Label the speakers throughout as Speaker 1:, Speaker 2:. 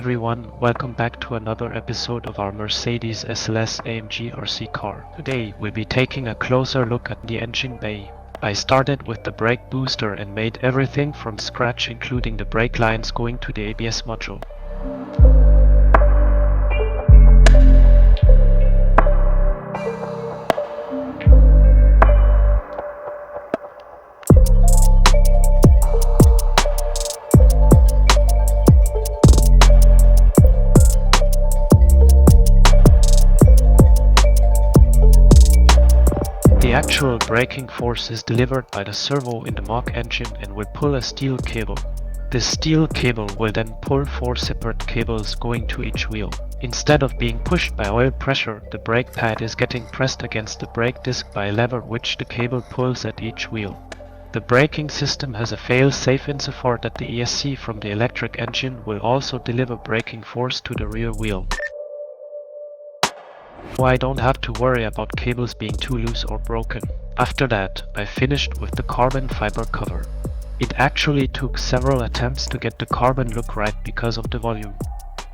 Speaker 1: everyone, welcome back to another episode of our Mercedes SLS AMG RC car. Today we'll be taking a closer look at the engine bay. I started with the brake booster and made everything from scratch, including the brake lines going to the ABS module. The actual braking force is delivered by the servo in the mock engine and will pull a steel cable. This steel cable will then pull 4 separate cables going to each wheel. Instead of being pushed by oil pressure, the brake pad is getting pressed against the brake disc by a lever which the cable pulls at each wheel. The braking system has a fail-safe insofar that the ESC from the electric engine will also deliver braking force to the rear wheel. So I don't have to worry about cables being too loose or broken. After that, I finished with the carbon fiber cover. It actually took several attempts to get the carbon look right because of the volume.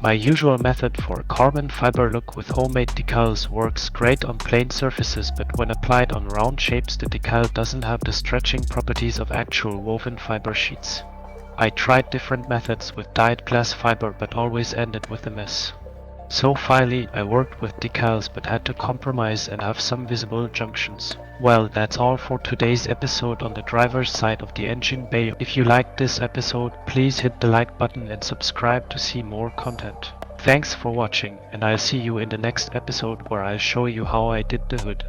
Speaker 1: My usual method for a carbon fiber look with homemade decals works great on plain surfaces, but when applied on round shapes the decal doesn't have the stretching properties of actual woven fiber sheets. I tried different methods with dyed glass fiber but always ended with a mess. So finally I worked with decals but had to compromise and have some visible junctions. Well, that's all for today's episode on the driver's side of the engine bay. If you liked this episode, please hit the like button and subscribe to see more content. Thanks for watching, and I'll see you in the next episode where I'll show you how I did the hood.